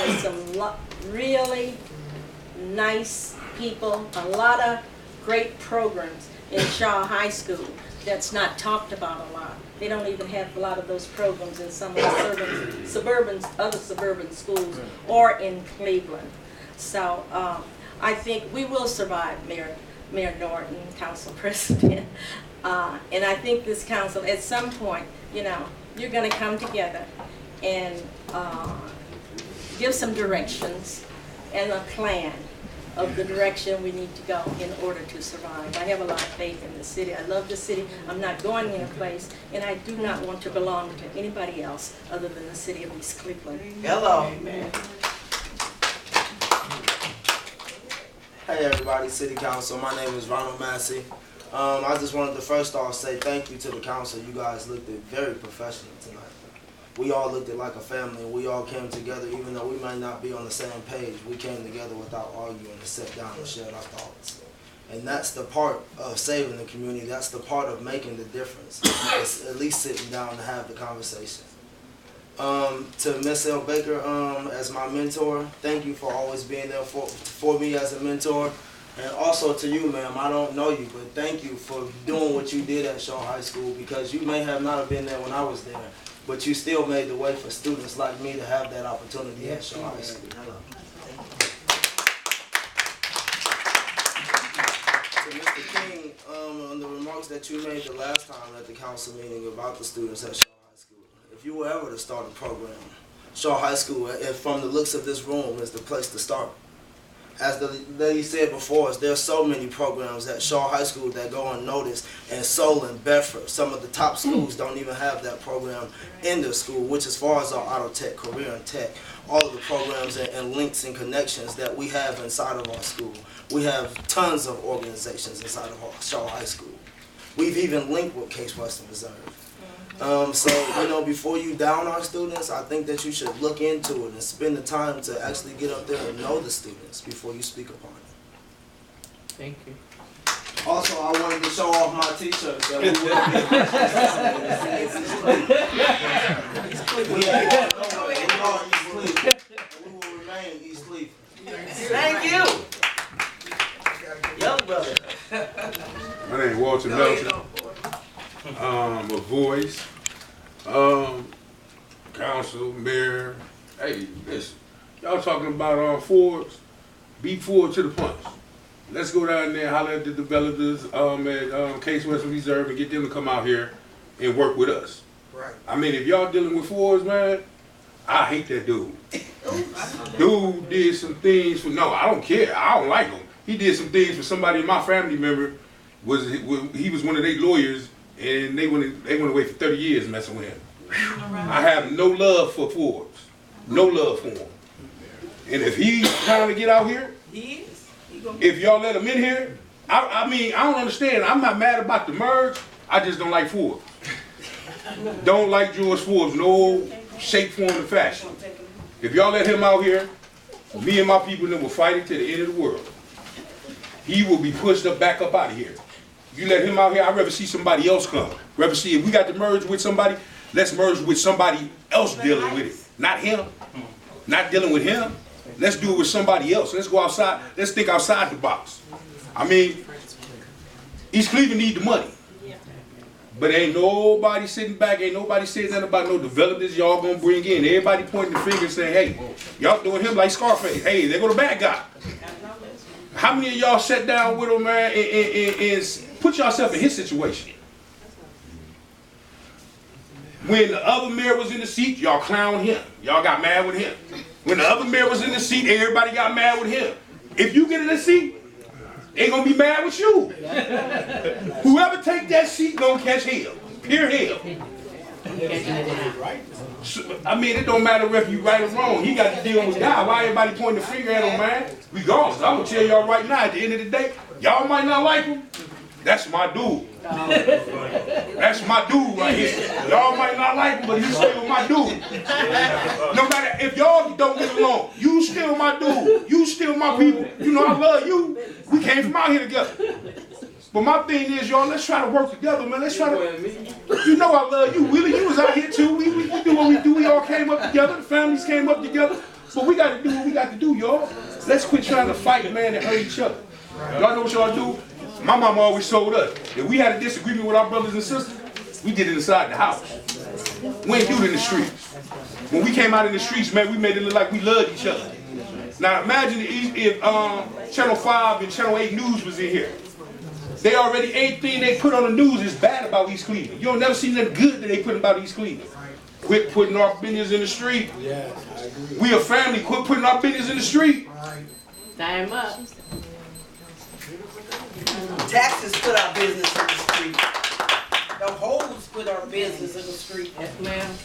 there's some really nice people, a lot of great programs in Shaw High School that's not talked about a lot. They don't even have a lot of those programs in some of the other suburban schools or in Cleveland. So I think we will survive, Mayor Norton, Council President. And I think this council, at some point, you know, you're going to come together and give some directions and a plan of the direction we need to go in order to survive. I have a lot of faith in the city. I love the city. I'm not going in a place, and I do not want to belong to anybody else other than the city of East Cleveland. Hello. Amen. Hey everybody, City Council. My name is Ronald Massey. I just wanted to first off say thank you to the council. You guys looked at very professional tonight. We all looked at like a family. We all came together, even though we might not be on the same page. We came together without arguing to sit down and share our thoughts. And that's the part of saving the community. That's the part of making the difference. It's at least sitting down to have the conversation. To Miss L. Baker as my mentor, thank you for always being there for me as a mentor. And also to you, ma'am, I don't know you, but thank you for doing what you did at Shaw High School, because you may have not have been there when I was there, but you still made the way for students like me to have that opportunity at Shaw High School. To Mr. King, on the remarks that you made the last time at the council meeting about the students at Shaw High School, if you were ever to start a program, Shaw High School, from the looks of this room, is the place to start. As the lady said before us, there's so many programs at Shaw High School that go unnoticed, and Seoul and Bedford, some of the top schools don't even have that program in their school, which as far as our auto tech, career and tech, all of the programs and links and connections that we have inside of our school. We have tons of organizations inside of our Shaw High School. We've even linked with Case Western Reserve. So, you know, before you down our students, I think that you should look into it and spend the time to actually get up there and know the students before you speak upon it. Thank you. Also, I wanted to show off my t-shirt that we will remain East Cleveland. Thank you. Young brother. My name is Walter Melton. A voice, council, mayor. Hey, listen, y'all talking about Fords? Beat Ford to the punch. Let's go down there, holler at the developers at Case Western Reserve and get them to come out here and work with us. Right. I mean, if y'all dealing with Fords, man, I hate that dude. Dude did some things for, no, I don't care. I don't like him. He did some things for somebody in my family member. He was one of their lawyers, and they went away for 30 years messing with him. I have no love for Forbes. No love for him. And if he's trying to get out here, if y'all let him in here, I mean, I don't understand. I'm not mad about the merge. I just don't like Forbes. Don't like George Forbes, no shape, form, and fashion. If y'all let him out here, me and my people then will fight it to the end of the world. He will be pushed back up out of here. You let him out here, I'd rather see somebody else come. Rather see if we got to merge with somebody, let's merge with somebody else dealing with it. Not him. Not dealing with him. Let's do it with somebody else. Let's go outside. Let's think outside the box. I mean, East Cleveland need the money. But ain't nobody sitting back, ain't nobody saying nothing about no developers y'all gonna bring in. Everybody pointing the finger and saying, hey, y'all doing him like Scarface. Hey, there go the bad guy. How many of y'all sat down with him, man, and put yourself in his situation? When the other mayor was in the seat, y'all clowned him. Y'all got mad with him. When the other mayor was in the seat, everybody got mad with him. If you get in the seat, ain't gonna be mad with you. Whoever take that seat gonna catch hell. Pure hell. I mean, it don't matter if you right or wrong. He got to deal with God. Why everybody pointing the finger at him, man? We gone. So I'm gonna tell y'all right now, at the end of the day, y'all might not like him. That's my dude. That's my dude right here. Y'all might not like him, but he's still my dude. No matter if y'all don't get along, you still my dude. You still my people. You know I love you. We came from out here together. But my thing is, y'all, let's try to work together, man. Let's try to, you know I love you. Willie, you was out here too. We do what we do. We all came up together. The families came up together. But we got to do what we got to do, y'all. Let's quit trying to fight, man, and hurt each other. Y'all know what y'all do? My mama always told us, if we had a disagreement with our brothers and sisters, we did it inside the house. We ain't do it in the streets. When we came out in the streets, man, we made it look like we loved each other. Now imagine if Channel 5 and Channel 8 News was in here. They already, anything they put on the news is bad about East Cleveland. You don't never see nothing good that they put about East Cleveland. Quit putting our business in the street. Yes, I agree. We a family, quit putting our business in the street. Time up. Taxes put our business in the street. The hoes put our business in the street. Yes, ma'am.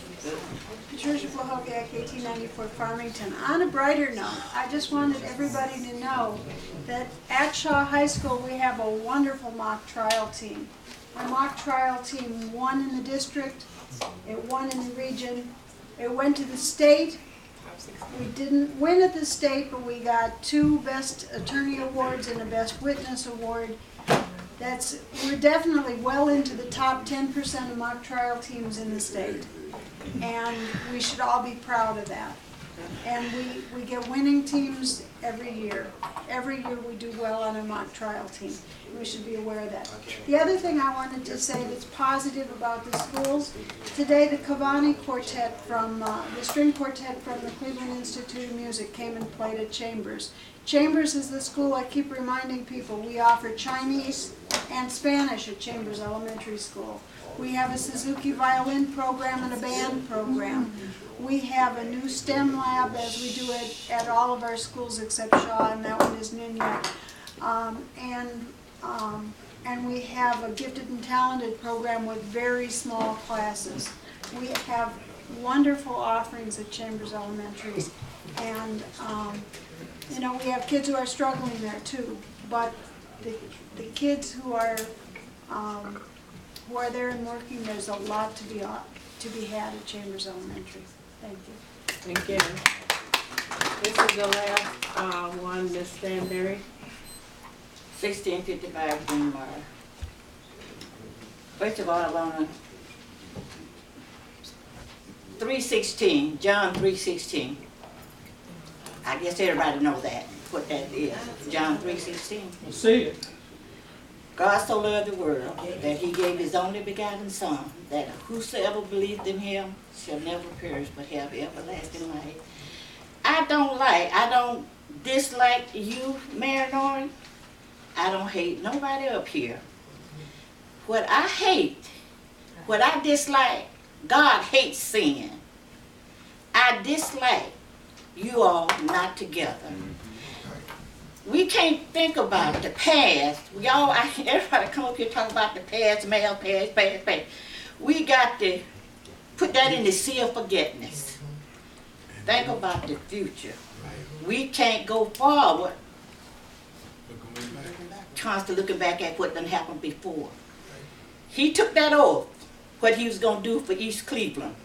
Patricia Bohoviak, 1894 Farmington. On a brighter note, I just wanted everybody to know that at Shaw High School we have a wonderful mock trial team. Our mock trial team won in the district, it won in the region, it went to the state. We didn't win at the state, but we got 2 Best Attorney Awards and a Best Witness Award. We're definitely well into the top 10% of mock trial teams in the state. And we should all be proud of that. And we get winning teams every year. Every year we do well on a mock trial team. We should be aware of that. The other thing I wanted to say that's positive about the schools, today the Cavani Quartet from, the string quartet from the Cleveland Institute of Music came and played at Chambers. Chambers is the school, I keep reminding people, we offer Chinese and Spanish at Chambers Elementary School. We have a Suzuki violin program and a band program. We have a new STEM lab, as we do it at all of our schools except Shaw, and that one is Niniak. And we have a gifted and talented program with very small classes. We have wonderful offerings at Chambers Elementary, and you know, we have kids who are struggling there too. But the kids who are there and working, there's a lot to be had at Chambers Elementary. Thank you. Thank you. This is the last one, Miss Stanberry. 1655 Greenmar. First of all, I want to 3:16, John 3:16. I guess everybody knows that, what that is. John 3:16. See it. God so loved the world that he gave his only begotten Son, that whosoever believed in him shall never perish but have everlasting life. I don't dislike you, Mayor Norton. I don't hate nobody up here. What I hate, what I dislike, God hates sin. I dislike you all not together. We can't think about the past. Everybody come up here talk about the past, past. We got to put that in the sea of forgetfulness. Think about the future. We can't go forward constantly looking back at what done happened before. He took that oath, what he was going to do for East Cleveland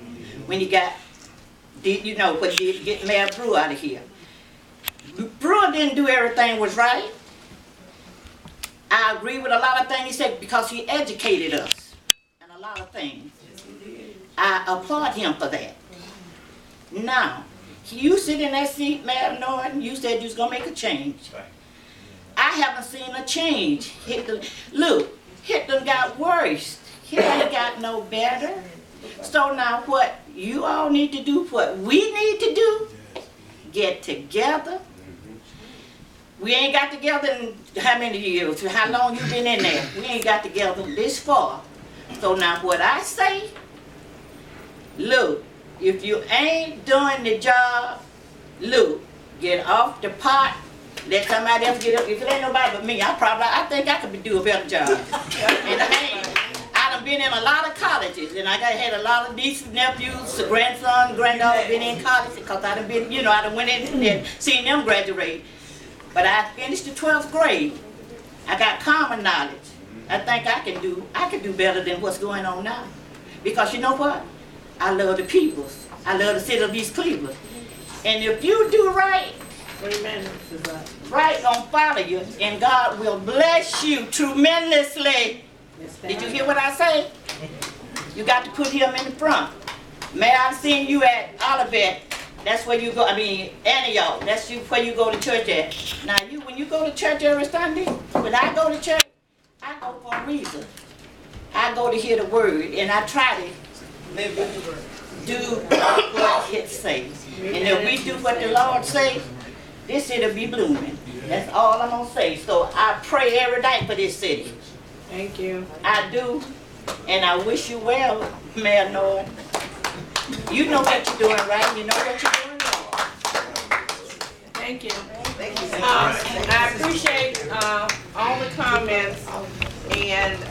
when he got, you know, what he did to get Mayor Brewer out of here. Brewer didn't do everything was right. I agree with a lot of things he said because he educated us and a lot of things. I applaud him for that. Now, you sit in that seat, Mayor Norton, you said you was going to make a change. I haven't seen a change. Look, Hitler got worse. He ain't got no better. So now what you all need to do, what we need to do, get together. We ain't got together in how many years, how long you been in there. We ain't got together this far. So now what I say, look, if you ain't doing the job, look, get off the pot, let somebody else get up. If it ain't nobody but me, I think I could do a better job. And I done been in a lot of colleges, and I had a lot of nieces, nephews, grandson, granddaughter been in college because I done been, you know, I done went in and seen them graduate. But I finished the 12th grade. I got common knowledge. I think I can do better than what's going on now. Because you know what? I love the people. I love the city of East Cleveland. And if you do right, right gonna follow you, and God will bless you tremendously. Did you hear what I say? You got to put him in the front. May I seen you at Olivet That's where you go, I mean, Antioch, that's where you go to church at. Now, when you go to church every Sunday, when I go to church, I go for a reason. I go to hear the word, and I try to Live with the word. do what it says. And if we do what the Lord says, this city will be blooming. That's all I'm gonna say. So I pray every night for this city. Thank you. I do, and I wish you well, Mayor Norton. You know what you're doing right, you know what you're doing wrong. Thank you. Thank you. I appreciate all the comments, and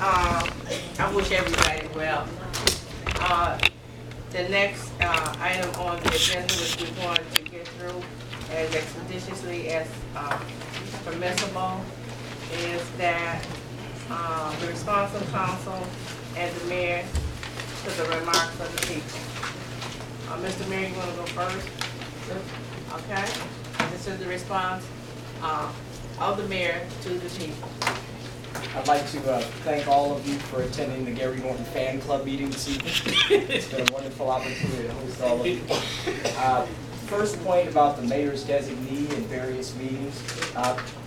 I wish everybody well. The next item on the agenda, which we wanted to get through as expeditiously as permissible, is that the response of council and the mayor to the remarks of the people. Mr. Mayor, you want to go first? Okay. This is the response of the mayor to the people. I'd like to thank all of you for attending the Gary Norton Fan Club meeting this evening. It's been a wonderful opportunity to host all of you. First point about the mayor's designee in various meetings.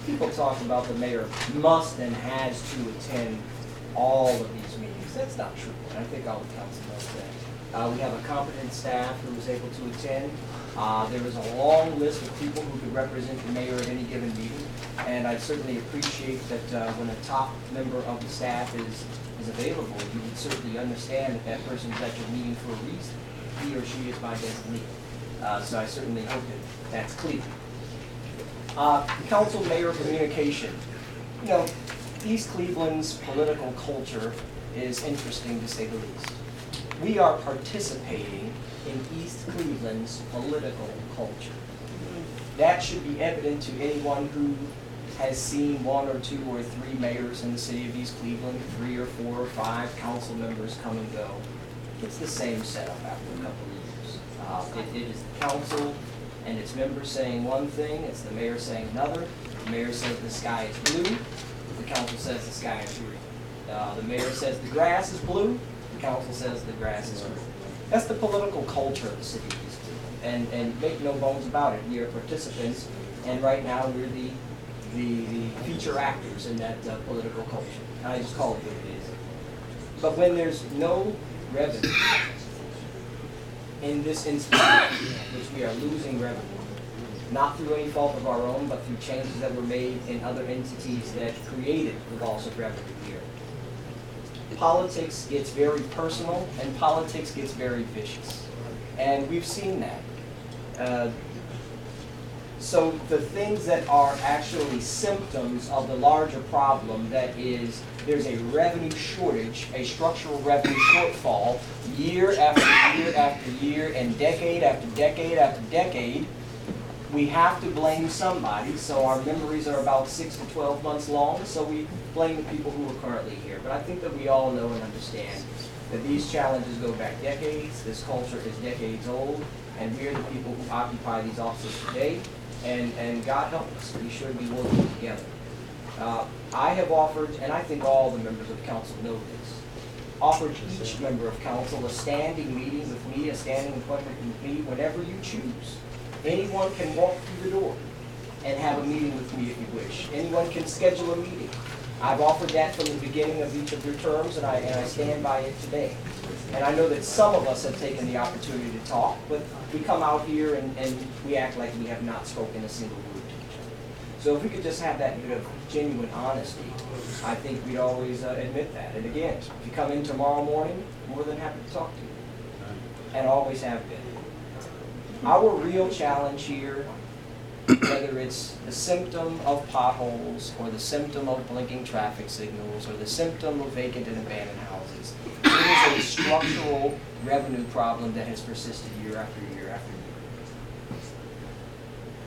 People talk about the mayor must and has to attend all of these meetings. That's not true, and I think all the council knows that. We have a competent staff who was able to attend. There is a long list of people who could represent the mayor at any given meeting, and I certainly appreciate that when a top member of the staff is available, you would certainly understand that that person is at your meeting for a reason. He or she is my designee. So I certainly hope that that's clear. Council mayor communication. You know, East Cleveland's political culture is interesting to say the least. We are participating in East Cleveland's political culture. That should be evident to anyone who has seen 1 or 2 or 3 mayors in the city of East Cleveland, 3 or 4 or 5 council members come and go. It's the same setup after a couple of years. It is the council and its members saying one thing, it's the mayor saying another. The mayor says the sky is blue, the council says the sky is green. The mayor says the grass is blue, the council says the grass is green. That's the political culture of the city of East Cleveland. And make no bones about it, we are participants, and right now we're the feature actors in that political culture. I just call it what it is. But when there's no revenue in this instance, which we are losing revenue, not through any fault of our own, but through changes that were made in other entities that created the loss of revenue here. Politics gets very personal, and politics gets very vicious. And we've seen that. So the things that are actually symptoms of the larger problem, that is, there's a revenue shortage, a structural revenue shortfall, year after year after year, and decade after decade after decade, we have to blame somebody. So our memories are about 6 to 12 months long, so we blame the people who are currently here. But I think that we all know and understand that these challenges go back decades, this culture is decades old, and we are the people who occupy these offices today. And God help us, we should be working together. I have offered, and I think all the members of council know this, offered each member of council a standing meeting with me, a standing appointment with me, whenever you choose. Anyone can walk through the door and have a meeting with me if you wish. Anyone can schedule a meeting. I've offered that from the beginning of each of your terms, and I stand by it today. And I know that some of us have taken the opportunity to talk, but we come out here and we act like we have not spoken a single word to each other. So if we could just have that bit of genuine honesty, I think we'd always admit that. And again, if you come in tomorrow morning, more than happy to talk to you, and always have been. Our real challenge here, whether it's the symptom of potholes, or the symptom of blinking traffic signals, or the symptom of vacant and abandoned houses, it is a structural revenue problem that has persisted year after year after year.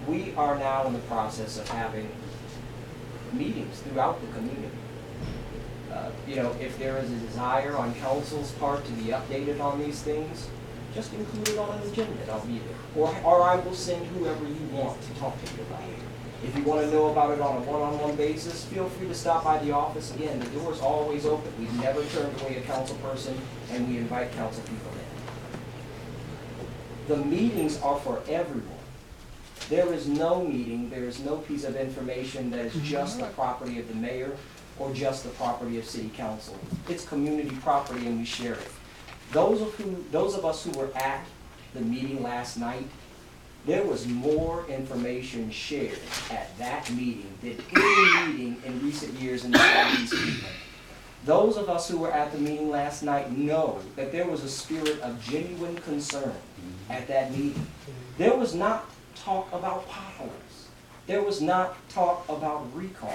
We are now in the process of having meetings throughout the community. If there is a desire on council's part to be updated on these things, just include it on an agenda, and I'll be there. Or I will send whoever you want to talk to you about it. If you want to know about it on a one-on-one basis, feel free to stop by the office. Again, the door is always open. We've never turned away a council person, and we invite council people The meetings are for everyone. There is no meeting, there is no piece of information that is just the property of the mayor or just the property of city council. It's community property and we share it. Those of us who were at the meeting last night, there was more information shared at that meeting than any meeting in recent years in the Southeast Cleveland. Those of us who were at the meeting last night know that there was a spirit of genuine concern at that meeting. There was not talk about potholes. There was not talk about recall.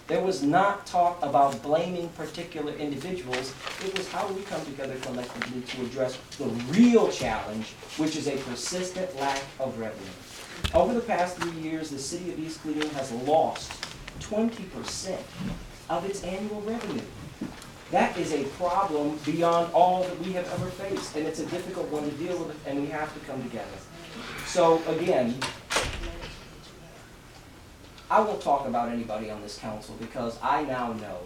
There was not talk about blaming particular individuals. It was how do we come together collectively to address the real challenge, which is a persistent lack of revenue. Over the past 3 years, the city of East Cleveland has lost 20% of its annual revenue. That is a problem beyond all that we have ever faced, and it's a difficult one to deal with, and we have to come together. So again, I won't talk about anybody on this council because I now know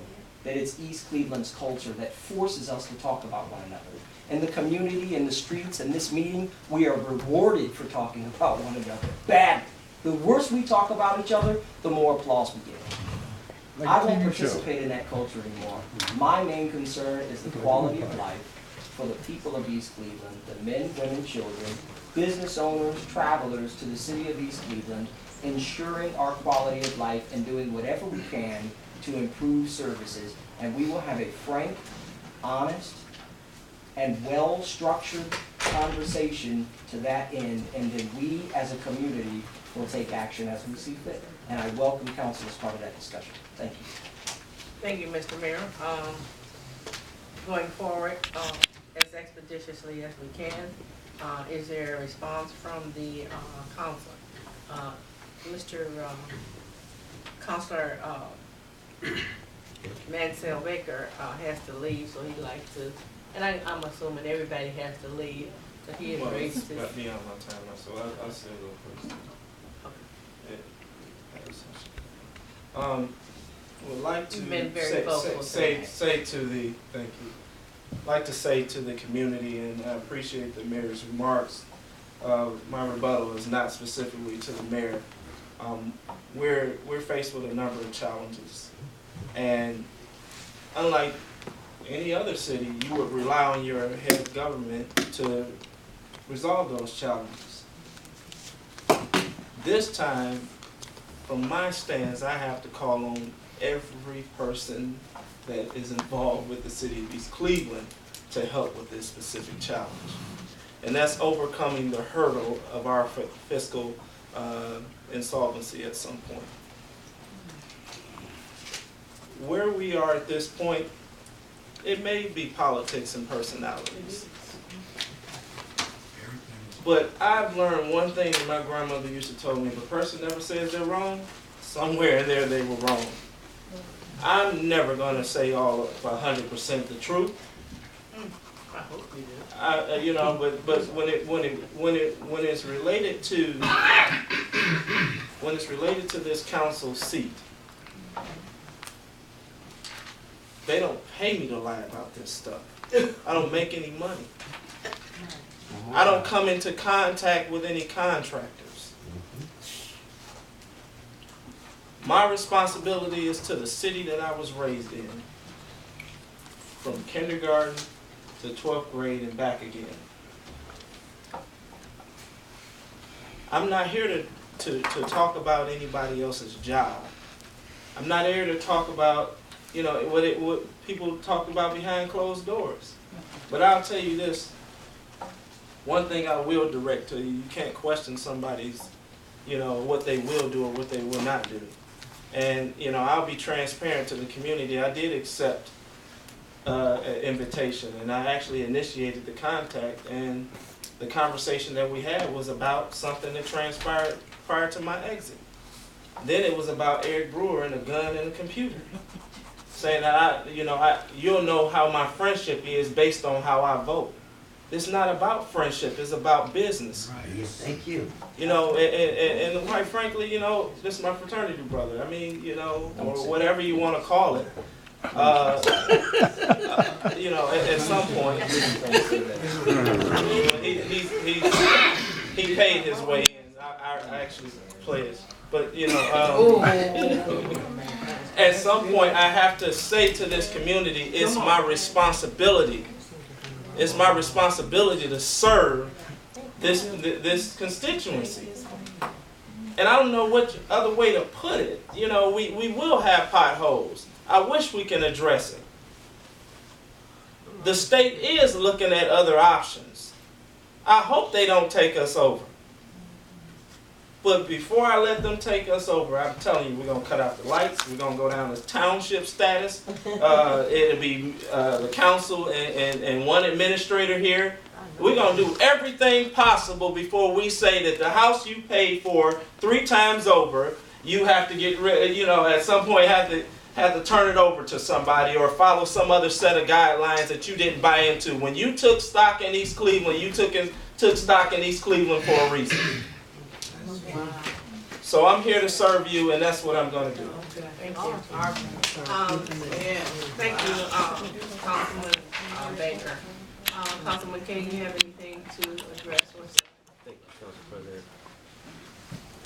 that it's East Cleveland's culture that forces us to talk about one another. In the community, in the streets, in this meeting, we are rewarded for talking about one another. Bad. The worse we talk about each other, the more applause we get. I won't participate in that culture anymore. My main concern is the quality of life for the people of East Cleveland, the men, women, children, business owners, travelers to the city of East Cleveland, ensuring our quality of life and doing whatever we can to improve services. And we will have a frank, honest, and well-structured conversation to that end, and then we as a community will take action as we see fit. And I welcome council as part of that discussion. Thank you. Thank you, Mr. Mayor. Going forward, as expeditiously as we can, is there a response from the council? Mr. Councilor Mansell Baker has to leave, so he'd like to, and I'm assuming everybody has to leave, so he has raised this. Got me on my time now, so I'll say a little first. Would like to You've been very vocal say to the, thank you. Like to say to the community, and I appreciate the mayor's remarks. My rebuttal is not specifically to the mayor. We're faced with a number of challenges, and unlike any other city, you would rely on your head of government to resolve those challenges. This time, from my stance, I have to call on every person that is involved with the city of East Cleveland to help with this specific challenge. And that's overcoming the hurdle of our fiscal insolvency at some point. Where we are at this point, it may be politics and personalities. But I've learned one thing that my grandmother used to tell me: if a person never says they're wrong, somewhere in there they were wrong. I'm never going to say all 100% the truth. I hope you do. You know, but when it's related to this council seat, they don't pay me to lie about this stuff. I don't make any money. I don't come into contact with any contractors. My responsibility is to the city that I was raised in, from kindergarten to 12th grade and back again. I'm not here to talk about anybody else's job. I'm not here to talk about, you know, what people talk about behind closed doors. But I'll tell you this, one thing I will direct to you: you can't question somebody's, you know, what they will do or what they will not do. And, you know, I'll be transparent to the community. I did accept an invitation, and I actually initiated the contact, and the conversation that we had was about something that transpired prior to my exit. Then it was about Eric Brewer and a gun and a computer, saying that you'll know how my friendship is based on how I vote. It's not about friendship, it's about business. Right. Thank you. You know, and quite frankly, you know, this is my fraternity brother. I mean, you know, or whatever you want to call it. You know, at some point, he paid his way in. I actually pledged, but you know, at some point, I have to say to this community, it's my responsibility. It's my responsibility to serve this constituency. And I don't know what other way to put it. You know, we will have potholes. I wish we can address it. The state is looking at other options. I hope they don't take us over. But before I let them take us over, I'm telling you, we're going to cut out the lights. We're going to go down to township status. It'll be the council and one administrator here. We're going to do everything possible before we say that the house you paid for 3 times over, you have to get rid, you know, at some point have to turn it over to somebody or follow some other set of guidelines that you didn't buy into. When you took stock in East Cleveland, you took stock in East Cleveland for a reason. So I'm here to serve you, and that's what I'm going to do. Thank you. Thank you, Councilman Baker. Councilman King, you have anything to address or say? Thank you, Council President.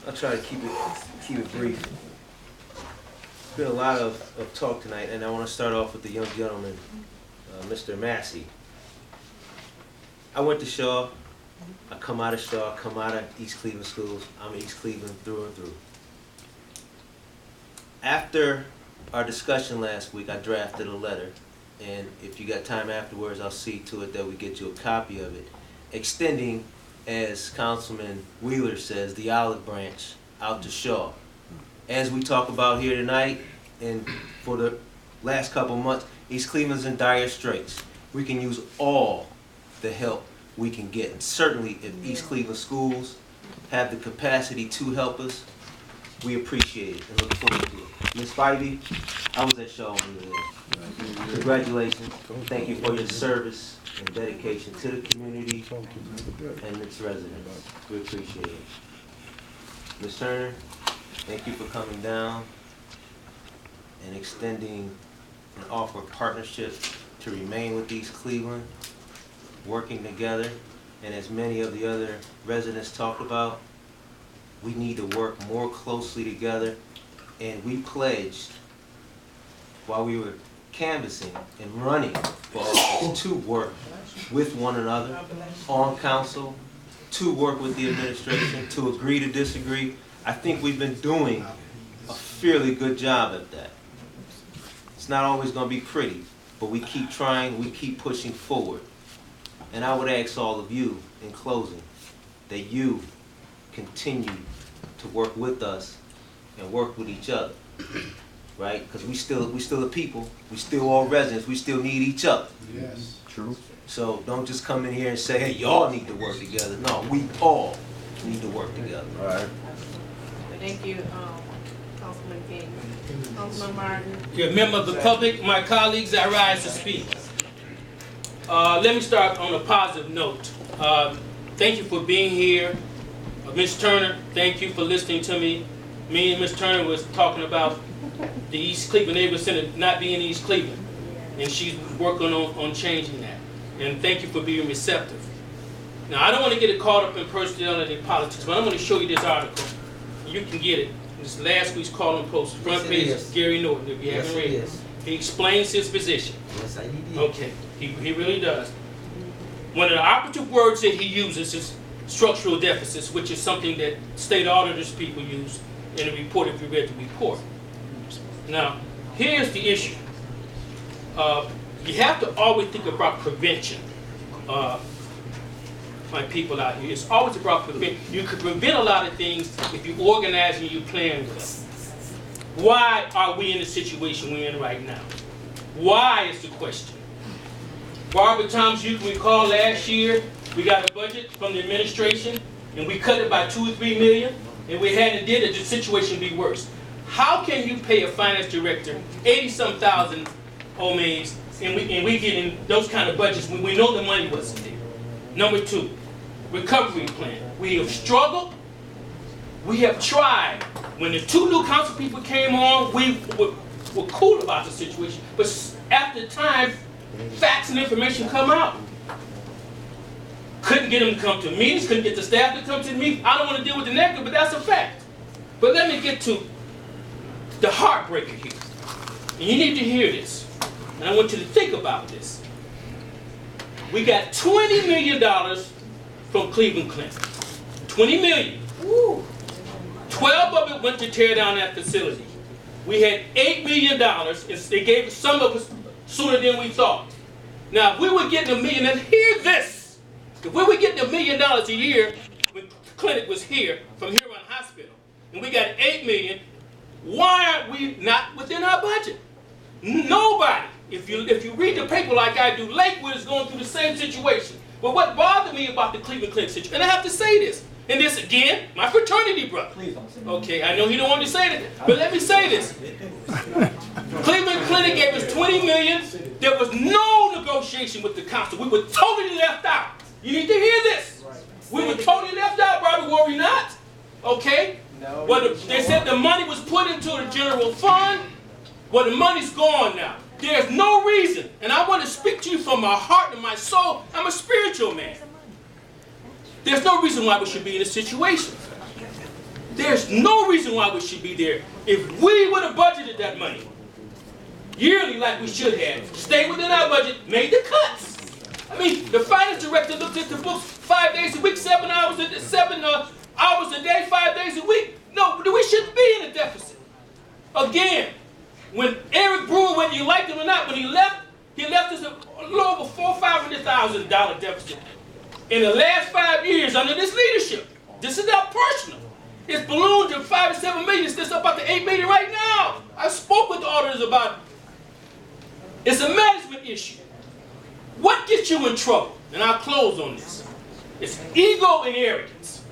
I'll try to keep it brief. There's been a lot of talk tonight, and I want to start off with the young gentleman, Mr. Massey. I went to Shaw. I come out of Shaw, come out of East Cleveland schools. I'm East Cleveland through and through. After our discussion last week, I drafted a letter, and if you got time afterwards, I'll see to it that we get you a copy of it, extending, as Councilman Wheeler says, the olive branch out to Shaw. As we talk about here tonight, and for the last couple months, East Cleveland's in dire straits. We can use all the help we can get, and certainly if East Cleveland schools have the capacity to help us, we appreciate it and look forward to it. Ms. Spivey, I was at Shaw when you were there. Congratulations. Thank you for your service and dedication to the community and its residents. We appreciate it. Ms. Turner, thank you for coming down and extending an offer of partnership to remain with East Cleveland, working together. And as many of the other residents talked about, we need to work more closely together. And we pledged, while we were canvassing and running for office, to work with one another on council, to work with the administration, to agree to disagree. I think we've been doing a fairly good job at that. It's not always going to be pretty, but we keep trying, we keep pushing forward. And I would ask all of you, in closing, that you continue to work with us and work with each other, right? Because we still the people, we still all residents, we still need each other. Yes. True. So don't just come in here and say, hey, y'all need to work together. No, we all need to work together. All right. Thank you, Councilman King. Councilman Martin. You're a member of the public, my colleagues, I rise to speak. Let me start on a positive note. Thank you for being here. Ms. Turner, thank you for listening to me. Me and Ms. Turner was talking about the East Cleveland Neighborhood Center not being East Cleveland, and she's working on changing that. And thank you for being receptive. Now, I don't want to get caught up in personality politics, but I'm going to show you this article. You can get it. It's last week's Column Post, front page of Gary Norton, if you haven't read it. He explains his position. Yes, I did. Okay, he really does. One of the operative words that he uses is structural deficits, which is something that state auditors people use in the report if you read the report. Now, here's the issue. You have to always think about prevention. My people out here, it's always about prevention. You could prevent a lot of things if you organize and you plan well. Why are we in the situation we're in right now? Why is the question. Barbara Thomas, you can recall last year, we got a budget from the administration, and we cut it by 2 or 3 million, and we hadn't did it, the situation would be worse. How can you pay a finance director 80-some thousand OMAs, and we getting those kind of budgets when we know the money wasn't there? Number 2, recovery plan. We have struggled. We have tried. When the 2 new council people came on, were cool about the situation. But after time, facts and information come out. Couldn't get them to come to meetings, couldn't get the staff to come to the meetings. I don't want to deal with the negative, but that's a fact. But let me get to the heartbreaker here. And you need to hear this. And I want you to think about this. We got $20 million from Cleveland Clinic. $20 million. 12 of it went to tear down that facility. We had $8 million, and they gave some of us sooner than we thought. Now, if we were getting $1 million, and hear this. If we were getting $1 million a year when the clinic was here, from here on hospital, and we got $8 million, why aren't we not within our budget? Nobody. If you read the paper like I do, Lakewood is going through the same situation. But what bothered me about the Cleveland Clinic situation, and I have to say this, and this again, my fraternity brother. Please don't say that. Okay, I know he don't want to say that, but let me say this. Cleveland Clinic gave us $20 million. There was no negotiation with the council. We were totally left out. You need to hear this. We were totally left out, Bobby, were we not? Okay? No. Well, they said the money was put into the general fund. Well, the money's gone now. There's no reason, and I want to speak to you from my heart and my soul. I'm a spiritual man. There's no reason why we should be in this situation. There's no reason why we should be there. If we would have budgeted that money yearly like we should have, stayed within our budget, made the cuts. I mean, the finance director looked at the books 5 days a week, 7 hours a day, 5 days a week. No, we shouldn't be in a deficit. Again, when Eric Brewer, whether you liked him or not, when he left us a little over $400,000 or $500,000 deficit. In the last 5 years under this leadership, this is not personal. It's ballooned to 5 to 7 million. It's up to 8 million right now. I spoke with the auditors about it. It's a management issue. What gets you in trouble? And I'll close on this. It's ego and arrogance.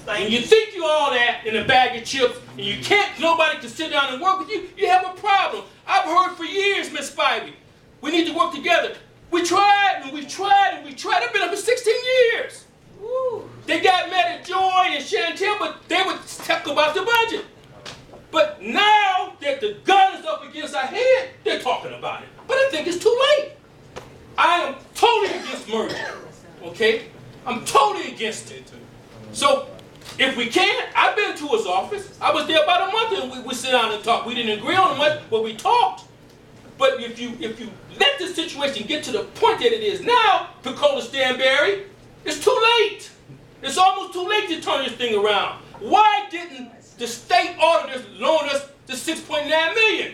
And you think you're all that in a bag of chips, and you can't, nobody can sit down and work with you, you have a problem. I've heard for years, Miss Spivey, we need to work together. We tried, and we tried, and we tried. I've been up for 16 years. Woo. They got mad at Joy and Chantel, but they would talk about the budget. But now that the gun is up against our head, they're talking about it. But I think it's too late. I am totally against merger, okay? I'm totally against it. So, if we can, I've been to his office. I was there about a month, and we sit down and talk. We didn't agree on much, but we talked. But if you let this situation get to the point that it is now, Picola Stanberry, it's too late. It's almost too late to turn this thing around. Why didn't the state auditors loan us the $6.9 million?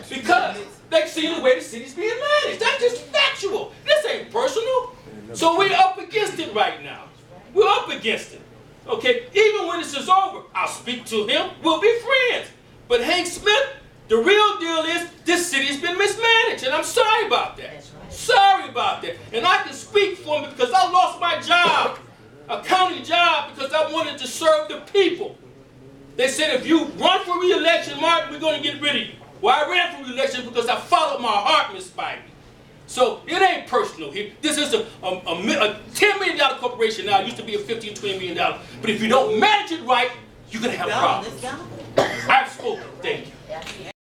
Because they see the way the city's being managed. That's just factual. This ain't personal. So we're up against it right now. We're up against it. Okay? Even when this is over, I'll speak to him. We'll be friends. But Hank Smith, the real deal is this city has been mismanaged, and I'm sorry about that. Sorry about that. And I can speak for him because I lost my job, a county job, because I wanted to serve the people. They said, if you run for re-election, Martin, we're going to get rid of you. Well, I ran for re-election because I followed my heart, Miss Spivey. So it ain't personal here. This is a $10 million corporation now. It used to be a $15, $20 million. But if you don't manage it right, you're going to have problems. I've spoken. Thank you.